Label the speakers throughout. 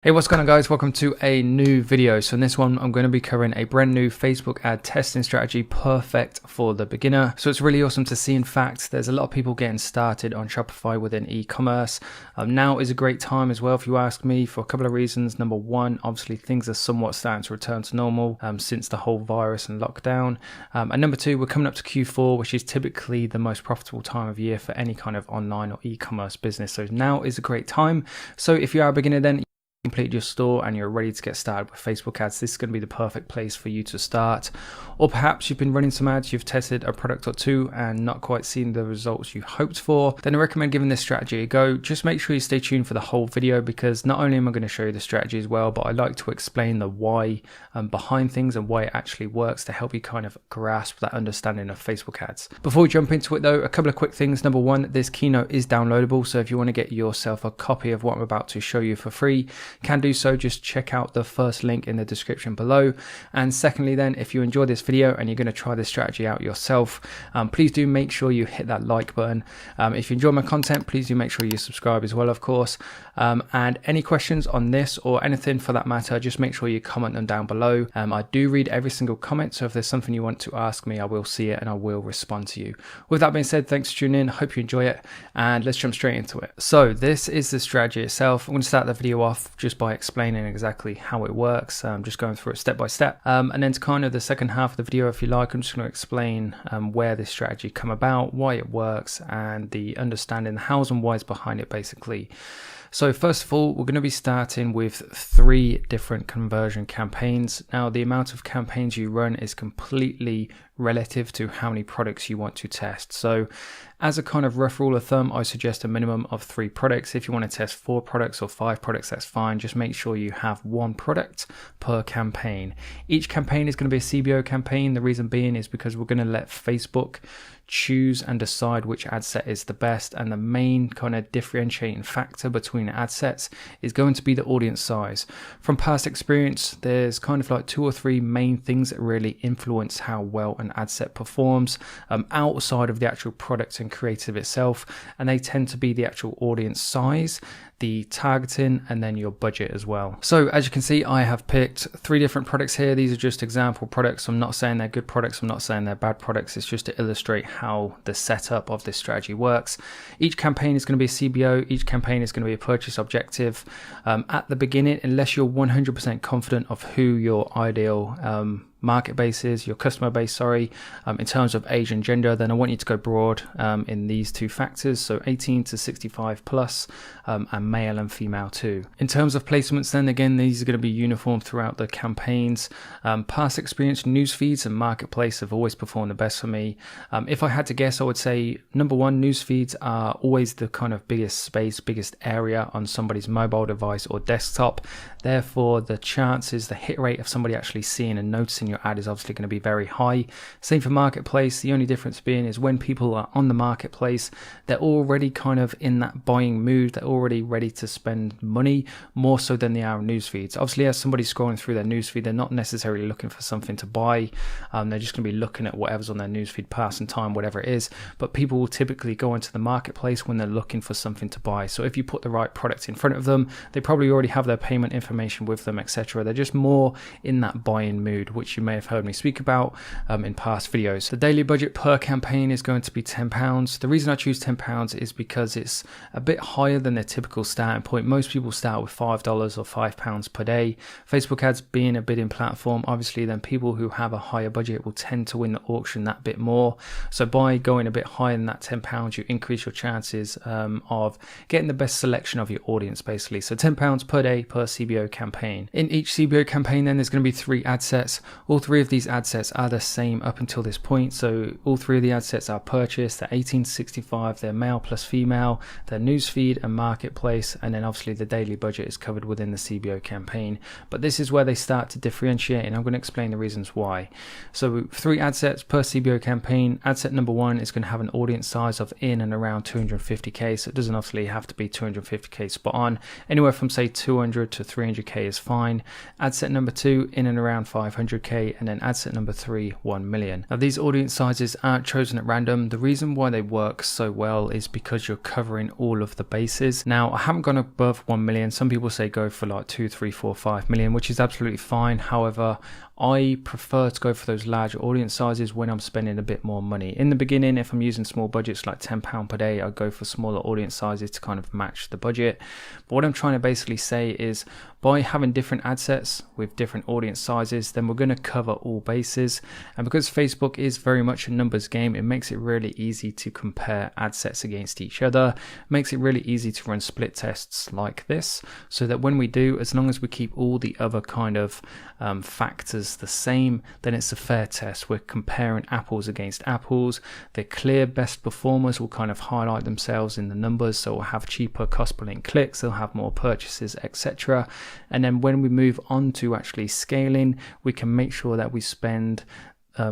Speaker 1: Hey, what's going on guys? Welcome to a new video. So in this one, I'm going to be covering a brand new Facebook ad testing strategy, perfect for the beginner. So it's really awesome to see. In fact, there's a lot of people getting started on Shopify within e-commerce. Now is a great time as well, if you ask me, for a couple of reasons. Number one, obviously things are somewhat starting to return to normal since the whole virus and lockdown. And number two, we're coming up to Q4, which is typically the most profitable time of year for any kind of online or e-commerce business. So now is a great time. So if you are a beginner, then completed your store and you're ready to get started with Facebook ads, this is going to be the perfect place for you to start. Or perhaps you've been running some ads, you've tested a product or two and not quite seen the results you hoped for, then I recommend giving this strategy a go. Just make sure you stay tuned for the whole video, because not only am I going to show you the strategy as well, but I like to explain the why behind things and why it actually works to help you kind of grasp that understanding of Facebook ads. Before we jump into it though, a couple of quick things. Number one, this keynote is downloadable, so if you want to get yourself a copy of what I'm about to show you for free, can do so. Just check out the first link in the description below. And secondly then, if you enjoy this video and you're going to try this strategy out yourself, please do make sure you hit that like button. If you enjoy my content, please do make sure you subscribe as well, of course. And any questions on this or anything for that matter, just make sure you comment them down below. I do read every single comment, so if there's something you want to ask me, I will see it and I will respond to you. With that being said, thanks for tuning in, hope you enjoy it, and let's jump straight into it. So this is the strategy itself. I'm going to start the video off just by explaining exactly how it works, just going through it step by step, and then to kind of the second half of the video, if you like, I'm just going to explain where this strategy come about, why it works, and the understanding, the hows and whys behind it basically. So first of all, we're going to be starting with 3 different conversion campaigns. Now, the amount of campaigns you run is completely relative to how many products you want to test. So as a kind of rough rule of thumb, I suggest a minimum of 3 products. If you want to test 4 products or 5 products, that's fine. Just make sure you have 1 product per campaign. Each campaign is going to be a CBO campaign. The reason being is because we're going to let Facebook choose and decide which ad set is the best, and the main kind of differentiating factor between ad sets is going to be the audience size. From past experience, there's kind of like 2 or 3 main things that really influence how well an ad set performs outside of the actual product and creative itself, and they tend to be the actual audience size, the targeting, and then your budget as well. So as you can see, I have picked 3 different products here. These are just example products. I'm not saying they're good products, I'm not saying they're bad products. It's just to illustrate how the setup of this strategy works. Each campaign is going to be a CBO. Each campaign is going to be a purchase objective. At the beginning, unless you're 100% confident of who your ideal market base is, your customer base, sorry, in terms of age and gender, then I want you to go broad in these 2 factors, so 18 to 65 plus, and male and female too. In terms of placements then, again, these are going to be uniform throughout the campaigns. Past experience, news feeds and marketplace have always performed the best for me. If I had to guess, I would say number 1, news feeds are always the kind of biggest space, biggest area on somebody's mobile device or desktop. Therefore, the chances, the hit rate of somebody actually seeing and noticing your ad is obviously going to be very high. Same for marketplace. The only difference being is when people are on the marketplace, they're already kind of in that buying mood. They're already ready to spend money, more so than they are on news feeds. Obviously, as somebody's scrolling through their news feed, they're not necessarily looking for something to buy. They're just going to be looking at whatever's on their news feed, passing time, whatever it is. But people will typically go into the marketplace when they're looking for something to buy. So if you put the right product in front of them, they probably already have their payment information with them, etc. They're just more in that buying mood, which you may have heard me speak about in past videos. The daily budget per campaign is going to be £10. The reason I choose £10 is because it's a bit higher than their typical starting point. Most people start with $5 or £5 per day. Facebook ads being a bidding platform, obviously then people who have a higher budget will tend to win the auction that bit more. So by going a bit higher than that £10, you increase your chances of getting the best selection of your audience basically. So £10 per day per CBO campaign. In each CBO campaign then there's going to be 3 ad sets. All 3 of these ad sets are the same up until this point. So all 3 of the ad sets are purchased. They're 18 to 65. They're male plus female. They're newsfeed and marketplace. And then obviously the daily budget is covered within the CBO campaign. But this is where they start to differentiate, and I'm going to explain the reasons why. So 3 ad sets per CBO campaign. Ad set number 1 is going to have an audience size of in and around 250k. So it doesn't obviously have to be 250k spot on. Anywhere from say 200 to 300k is fine. Ad set number 2 in and around 500k. 2K, and then ad set number 3, 1 million. Now these audience sizes aren't chosen at random. The reason why they work so well is because you're covering all of the bases. Now I haven't gone above 1 million. Some people say go for like 2, 3, 4, 5 million, which is absolutely fine. However, I prefer to go for those larger audience sizes when I'm spending a bit more money. In the beginning, if I'm using small budgets like £10 per day, I go for smaller audience sizes to kind of match the budget. But what I'm trying to basically say is by having different ad sets with different audience sizes, then we're going to cover all bases. And because Facebook is very much a numbers game, it makes it really easy to compare ad sets against each other. It makes it really easy to run split tests like this, so that when we do, as long as we keep all the other kind of factors the same, then it's a fair test. We're comparing apples against apples. The clear best performers will kind of highlight themselves in the numbers, so we'll have cheaper cost per link clicks, they'll have more purchases, etc. And then when we move on to actually scaling, we can make sure that we spend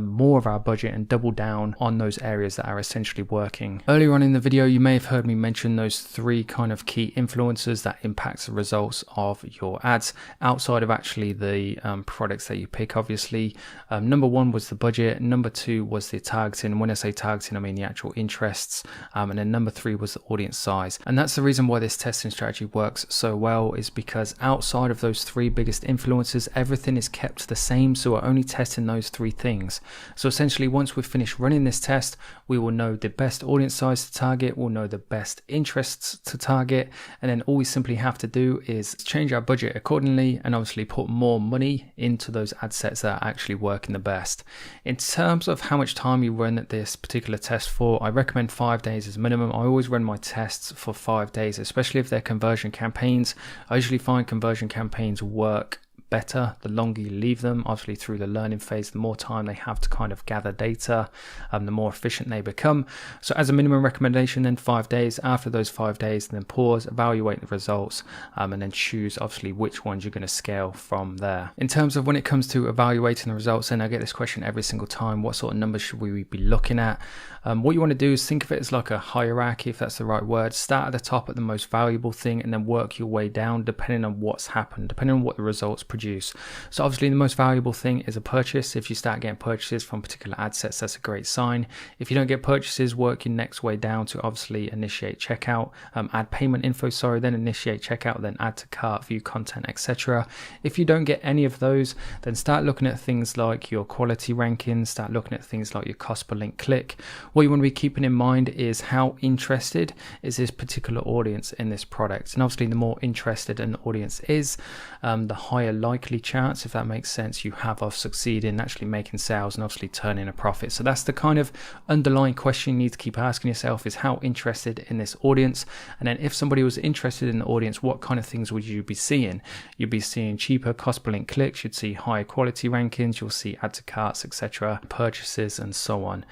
Speaker 1: more of our budget and double down on those areas that are essentially working. Earlier on in the video, you may have heard me mention those 3 kind of key influencers that impacts the results of your ads outside of actually the products that you pick. Obviously, number 1 was the budget, number 2 was the targeting, and when I say targeting I mean the actual interests, and then number 3 was the audience size. And that's the reason why this testing strategy works so well, is because outside of those 3 biggest influencers, everything is kept the same, so we're only testing those 3 things. So essentially, once we've finished running this test, we will know the best audience size to target, we'll know the best interests to target, and then all we simply have to do is change our budget accordingly and obviously put more money into those ad sets that are actually working the best. In terms of how much time you run this particular test for, I recommend 5 days as minimum. I always run my tests for 5 days, especially if they're conversion campaigns. I usually find conversion campaigns work better the longer you leave them. Obviously, through the learning phase, the more time they have to kind of gather data, the more efficient they become. So as a minimum recommendation, then 5 days. After those 5 days, then pause, evaluate the results, and then choose obviously which ones you're going to scale from there. In terms of when it comes to evaluating the results, and I get this question every single time, what sort of numbers should we be looking at? What you want to do is think of it as like a hierarchy, if that's the right word. Start at the top at the most valuable thing and then work your way down depending on what's happened, depending on what the results produce. So obviously the most valuable thing is a purchase. If you start getting purchases from particular ad sets, that's a great sign. If you don't get purchases, work your next way down to obviously initiate checkout, add payment info, then initiate checkout, then add to cart, view content, etc. If you don't get any of those, then start looking at things like your quality rankings, start looking at things like your cost per link click. What you want to be keeping in mind is how interested is this particular audience in this product. And obviously the more interested an audience is, the higher likely chance, if that makes sense, you have of succeeding, actually making sales and obviously turning a profit. So that's the kind of underlying question you need to keep asking yourself, is how interested in this audience. And then if somebody was interested in the audience, what kind of things would you be seeing? You'd be seeing cheaper cost per link clicks, you'd see higher quality rankings, you'll see add to carts, etc., purchases and so on.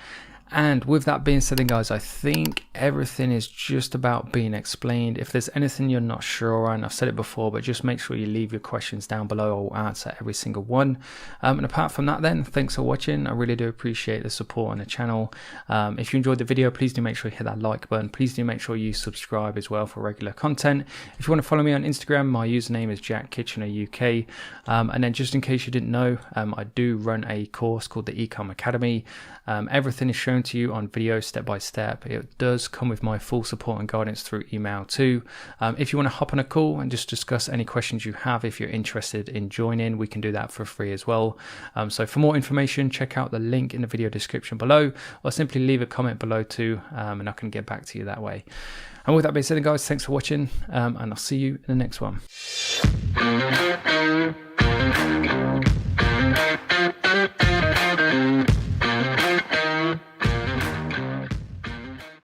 Speaker 1: And with that being said, then guys, I think everything is just about being explained. If there's anything you're not sure on, I've said it before, but just make sure you leave your questions down below. I'll answer every single one. And apart from that then, thanks for watching. I really do appreciate the support on the channel. If you enjoyed the video, please do make sure you hit that like button. Please do make sure you subscribe as well for regular content. If you want to follow me on Instagram, my username is Jack Kitchener UK. And then just in case you didn't know, I do run a course called the Ecom Academy. Everything is shown to you on video step by step. It does come with my full support and guidance through email too. If you want to hop on a call and just discuss any questions you have, if you're interested in joining, we can do that for free as well. So for more information, check out the link in the video description below, or simply leave a comment below too, and I can get back to you that way. And with that being said, guys, thanks for watching, and I'll see you in the next one.